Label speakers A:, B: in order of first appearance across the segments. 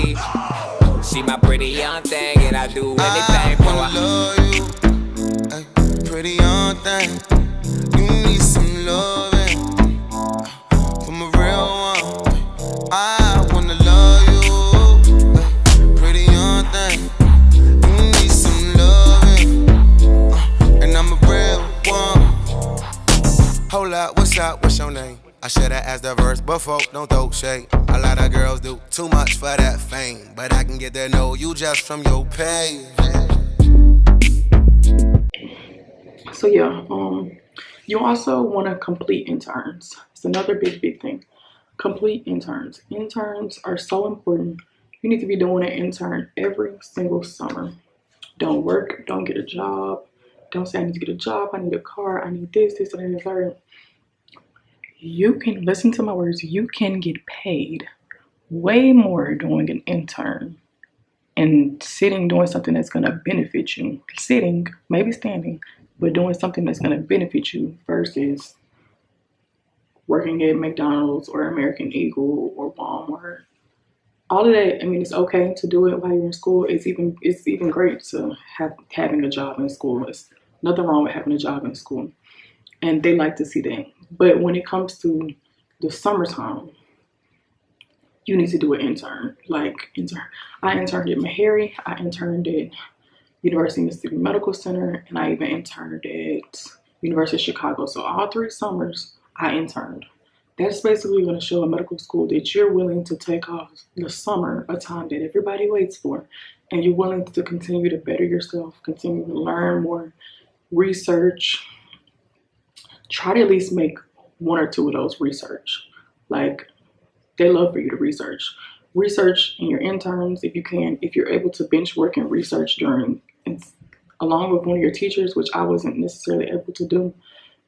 A: me. She my pretty young thing, and I do anything for her.
B: Love you, ay, pretty young thing. You need some loving from a real one. I wanna love you, ay, pretty young thing. You need some loving, and I'm a real one. Hold up, what's up? What's your name? I should've asked the verse before, don't throw shade. A lot of girls do too much for that fame, but I can get to know you just from your page.
C: So yeah, you also want to complete interns. It's another big thing. Complete interns. Interns are so important. You need to be doing an intern every single summer. Don't work, don't get a job. Don't say I need to get a job, I need a car, I need this, and the third. You can, listen to my words, you can get paid way more doing an intern and sitting doing something that's going to benefit you. Sitting, maybe standing, but doing something that's going to benefit you versus working at McDonald's or American Eagle or Walmart. All of that, I mean, it's okay to do it while you're in school. It's even great to having a job in school. There's nothing wrong with having a job in school. And they like to see that. But when it comes to the summertime, you need to do an intern. I interned at Meharry, I interned at University of Mississippi Medical Center, and I even interned at University of Chicago. So all 3 summers, I interned. That's basically going to show a medical school that you're willing to take off the summer, a time that everybody waits for, and you're willing to continue to better yourself, continue to learn more, research. Try to at least make 1 or 2 of those research. Like, they love for you to research. Research in your interns if you can. If you're able to bench work and research along with one of your teachers, which I wasn't necessarily able to do,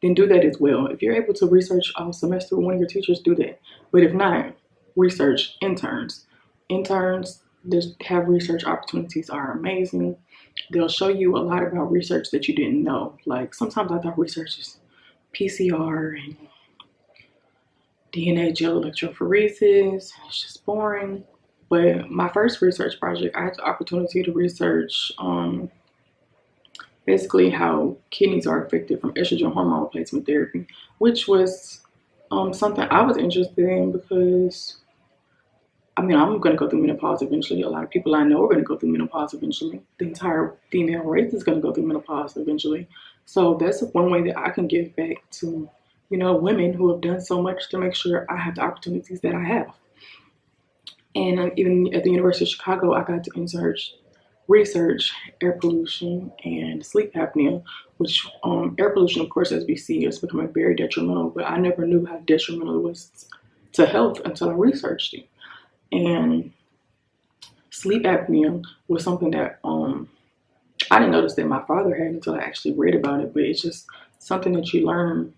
C: then do that as well. If you're able to research all semester with one of your teachers, do that. But if not, research interns. Interns that have research opportunities are amazing. They'll show you a lot about research that you didn't know. Like, sometimes I thought research is PCR and DNA gel electrophoresis. It's just boring. But my first research project, I had the opportunity to research basically how kidneys are affected from estrogen hormone replacement therapy, which was something I was interested in because, I mean, I'm going to go through menopause eventually. A lot of people I know are going to go through menopause eventually. The entire female race is going to go through menopause eventually. So that's one way that I can give back to, women who have done so much to make sure I have the opportunities that I have. And even at the University of Chicago, I got to research air pollution and sleep apnea, which air pollution, of course, as we see, is becoming very detrimental, but I never knew how detrimental it was to health until I researched it. And sleep apnea was something that I didn't notice that my father had until I actually read about it, but it's just something that you learn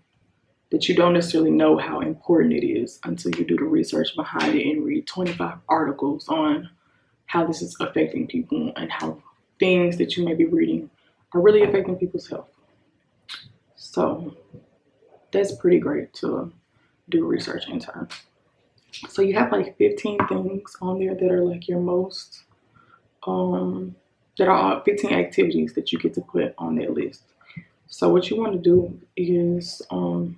C: that you don't necessarily know how important it is until you do the research behind it and read 25 articles on how this is affecting people and how things that you may be reading are really affecting people's health. So that's pretty great to do research intern. So you have like 15 things on there that are like your most, that are 15 activities that you get to put on that list. So what you want to do is you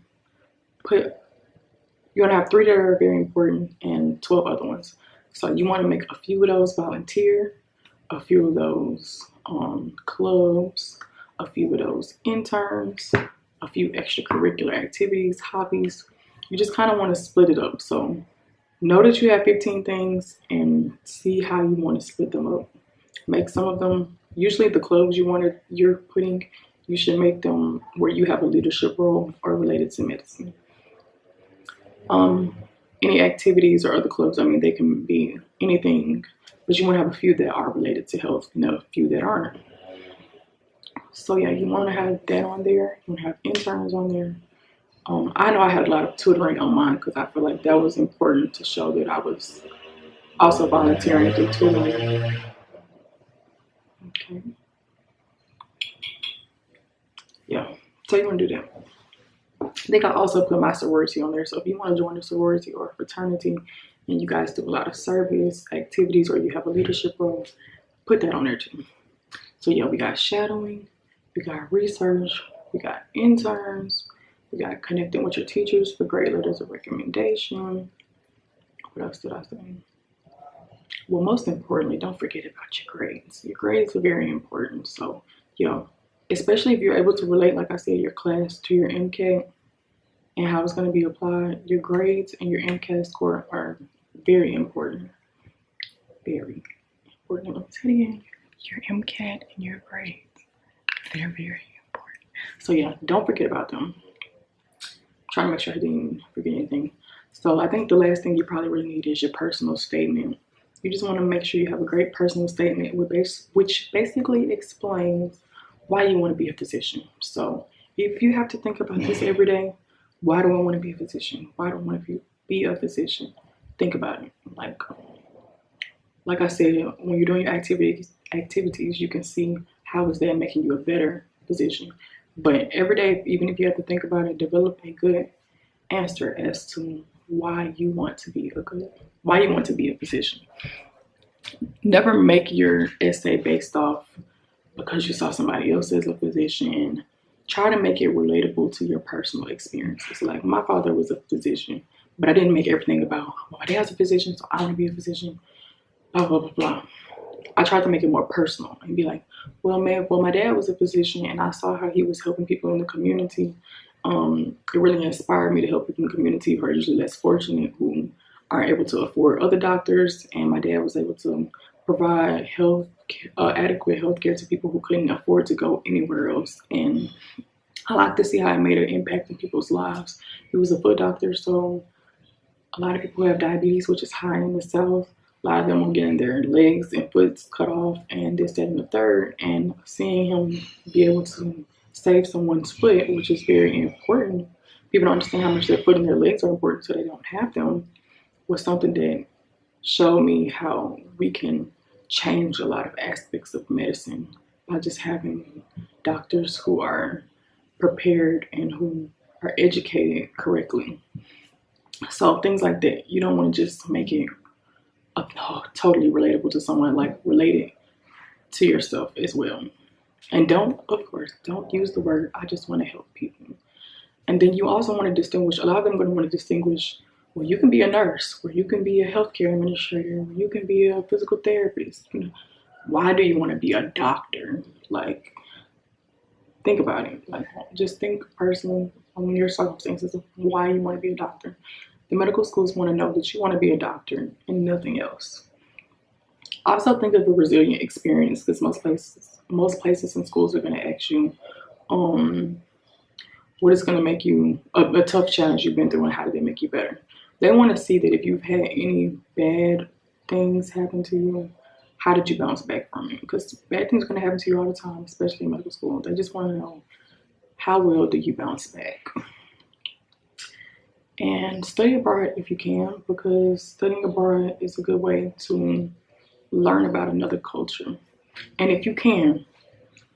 C: want to have 3 that are very important and 12 other ones. So you want to make a few of those volunteer, a few of those clubs, a few of those interns, a few extracurricular activities, hobbies. You just kind of want to split it up. So know that you have 15 things and see how you want to split them up. Make some of them, usually the clubs you're putting, you should make them where you have a leadership role or related to medicine. Any activities or other clubs, I mean, they can be anything, but you want to have a few that are related to health and a few that aren't. So yeah, you want to have that on there. You want to have interns on there. I know I had a lot of tutoring on mine because I feel like that was important to show that I was also volunteering through tutoring. Okay. Yeah, so you want to do that. I think I also put my sorority on there. So if you want to join a sorority or a fraternity, and you guys do a lot of service activities or you have a leadership role, put that on there too. So yeah, we got shadowing, we got research, we got interns, we got connecting with your teachers for grade letters of recommendation. What else did I say? Well, most importantly, don't forget about your grades. Your grades are very important. So, especially if you're able to relate, like I said, your class to your MCAT and how it's going to be applied, your grades and your MCAT score are very important. Very important. Let me tell you again, your MCAT and your grades, they're very important. So yeah, don't forget about them. Trying to make sure I didn't forget anything. So I think the last thing you probably really need is your personal statement. You just want to make sure you have a great personal statement which basically explains why you want to be a physician. So if you have to think about this every day, why do I want to be a physician? Why do I want to be a physician? Think about it. Like I said, when you're doing your activities, you can see how is that making you a better physician. But every day, even if you have to think about it, develop a good answer as to why you want to be a physician. Never make your essay based off because you saw somebody else as a physician. Try to make it relatable to your personal experiences. Like, my father was a physician, but I didn't make everything about, well, my dad's a physician, so I want to be a physician, blah, blah, blah, blah. I tried to make it more personal and be like, well, my dad was a physician and I saw how he was helping people in the community. It really inspired me to help people in the community who are usually less fortunate, who aren't able to afford other doctors. And my dad was able to provide adequate health care to people who couldn't afford to go anywhere else. And I like to see how it made an impact in people's lives. He was a foot doctor, so a lot of people have diabetes, which is high in the South. A lot of them are getting their legs and foots cut off and this, that, and the third. And seeing him be able to save someone's foot, which is very important. People don't understand how much their foot and their legs are important, so they don't have them, was something that showed me how we can change a lot of aspects of medicine by just having doctors who are prepared and who are educated correctly. So things like that, you don't want to just make it totally relatable to someone, like related to yourself as well. And don't use the word, I just want to help people. And then you also want to distinguish, a lot of them are going to want to distinguish, well, you can be a nurse, or you can be a healthcare administrator, or you can be a physical therapist. Why do you want to be a doctor? Like, think about it. Like, just think personally on your circumstances of why you want to be a doctor. The medical schools want to know that you want to be a doctor and nothing else. Also think of a resilient experience, because most places and schools are going to ask you what is going to make you a tough challenge you've been through and how did it make you better. They want to see that if you've had any bad things happen to you, how did you bounce back from it? Because bad things are going to happen to you all the time, especially in medical school. They just want to know, how well do you bounce back? And study abroad if you can, because studying abroad is a good way to learn about another culture. And if you can,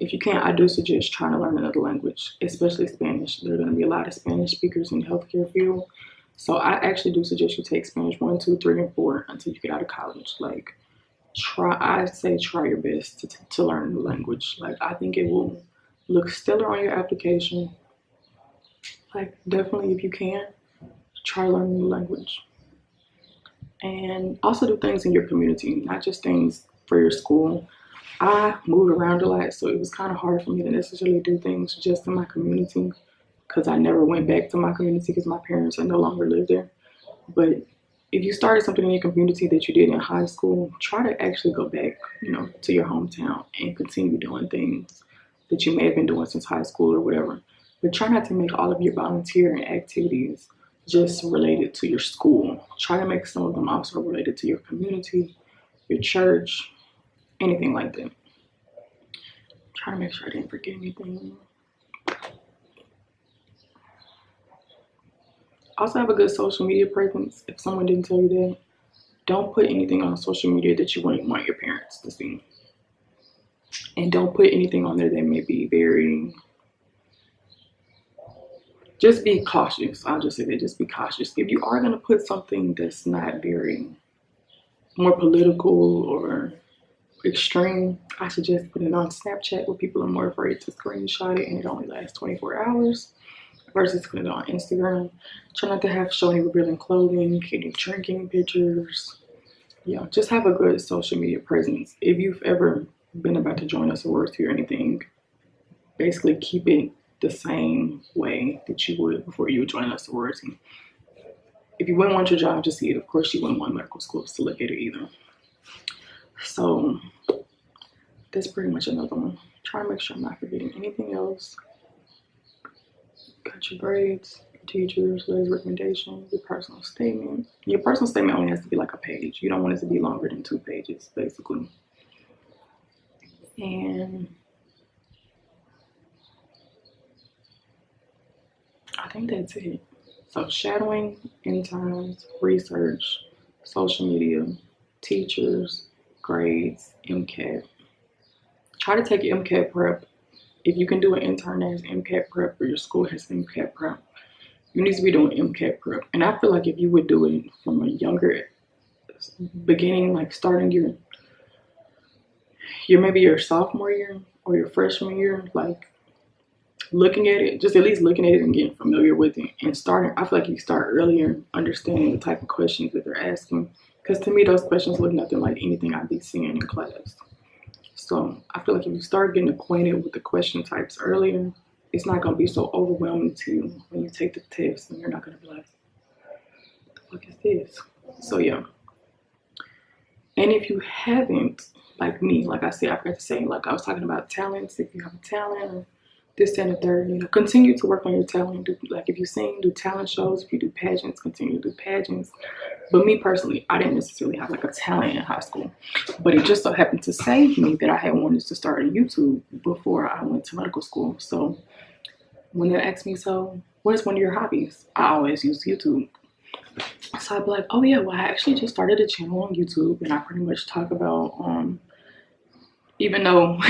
C: I do suggest trying to learn another language, especially Spanish. There are going to be a lot of Spanish speakers in the healthcare field. So I actually do suggest you take Spanish 1, 2, 3, and 4 until you get out of college. Like, try your best to learn a new language. Like, I think it will look stellar on your application. Like, definitely, if you can, try to learn a new language. And also do things in your community, not just things for your school. I moved around a lot, so it was kind of hard for me to necessarily do things just in my community, because I never went back to my community because my parents no longer live there. But if you started something in your community that you did in high school, try to actually go back, to your hometown and continue doing things that you may have been doing since high school or whatever. But try not to make all of your volunteering activities just related to your school. Try to make some of them also related to your community, your church, anything like that. Try to make sure I didn't forget anything. Also have a good social media presence. If someone didn't tell you that, don't put anything on social media that you wouldn't want your parents to see. And don't put anything on there that may be very just be cautious. I'll just say that, just be cautious. If you are going to put something that's not very more political or extreme, I suggest putting it on Snapchat, where people are more afraid to screenshot it and it only lasts 24 hours, versus putting it on Instagram. Try not to show any revealing clothing, any drinking pictures. Yeah, just have a good social media presence. If you've ever been about to join a sorority or anything, basically keep it the same way that you would before you would join a sorority. If you wouldn't want your job to see it, of course you wouldn't want medical schools to look at it either. So that's pretty much another one. Try to make sure I'm not forgetting anything else. Got your grades, your teachers, letters, recommendations, your personal statement. Your personal statement only has to be like a page. You don't want it to be longer than 2 pages, basically. And I think that's it. So shadowing, interns, research, social media, teachers, grades, MCAT. Try to take MCAT prep. If you can do an intern as MCAT prep, or your school has MCAT prep, you need to be doing MCAT prep. And I feel like if you would do it from a younger beginning, like starting your maybe your sophomore year or your freshman year, like looking at it, just at least looking at it and getting familiar with it, and starting, I feel like you start earlier, understanding the type of questions that they're asking, because to me those questions look nothing like anything I'd be seeing in class. So I feel like if you start getting acquainted with the question types earlier, it's not going to be so overwhelming to you when you take the test, and you're not going to be like, what the fuck is this? So yeah. And if you haven't, like me, like I said, I forgot to say, like I was talking about talents, if you have a talent, or this, and the third, you know, continue to work on your talent. Like if you sing, do talent shows. If you do pageants, continue to do pageants. But me personally, I didn't necessarily have like a talent in high school, but it just so happened to save me that I had wanted to start a YouTube before I went to medical school. So when they asked me, so what is one of your hobbies? I always use YouTube. So I'd be like, oh yeah, well I actually just started a channel on YouTube, and I pretty much talk about even though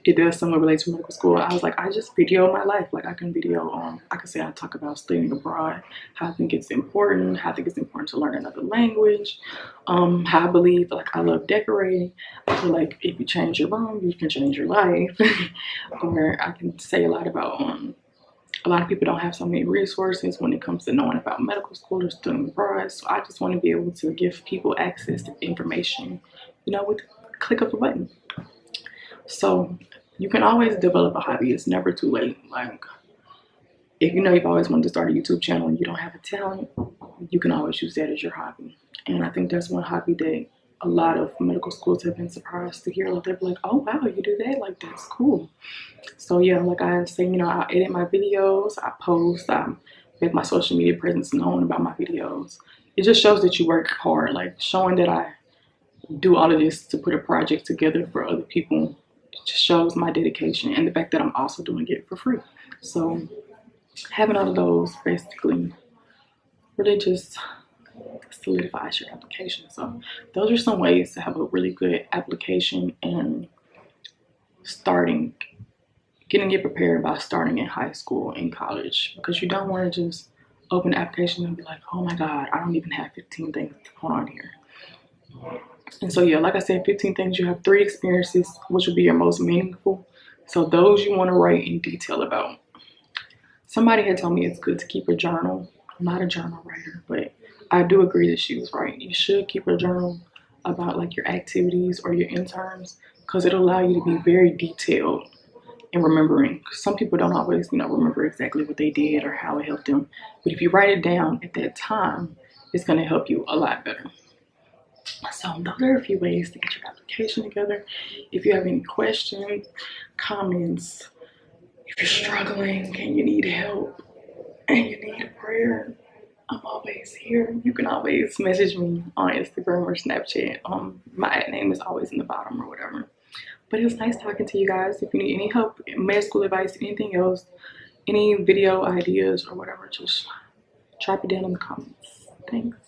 C: it does somewhat relate to medical school, I was like, I just video my life. Like I can video, I can say I talk about studying abroad, how I think it's important, how I think it's important to learn another language, how I believe, like I love decorating. I feel like if you change your room, you can change your life. Or I can say a lot about, a lot of people don't have so many resources when it comes to knowing about medical school or studying abroad. So I just want to be able to give people access to information, you know, with the click of a button. So you can always develop a hobby. It's never too late. Like if you know you've always wanted to start a YouTube channel and you don't have a talent, you can always use that as your hobby. And I think that's one hobby that a lot of medical schools have been surprised to hear. Like they're like, oh wow, you do that? Like that's cool. So yeah, like I say, you know, I edit my videos, I post, I make my social media presence known about my videos. It just shows that you work hard. Like showing that I do all of this to put a project together for other people, it just shows my dedication, and the fact that I'm also doing it for free. So having all of those basically really just solidifies your application. So those are some ways to have a really good application and getting it prepared by starting in high school and college, because you don't want to just open the application and be like, oh my God, I don't even have 15 things going on here. And so yeah, like I said, 15 things, you have 3 experiences, which will be your most meaningful. So those you want to write in detail about. Somebody had told me it's good to keep a journal. I'm not a journal writer, but I do agree that she was right. You should keep a journal about like your activities or your interns, because it'll allow you to be very detailed in remembering. Some people don't always, you know, remember exactly what they did or how it helped them. But if you write it down at that time, it's going to help you a lot better. So those are a few ways to get your application together. If you have any questions, comments, if you're struggling and you need help and you need a prayer, I'm always here. You can always message me on Instagram or Snapchat. My name is always in the bottom or whatever. But it was nice talking to you guys. If you need any help, med school advice, anything else, any video ideas or whatever, just drop it down in the comments. Thanks.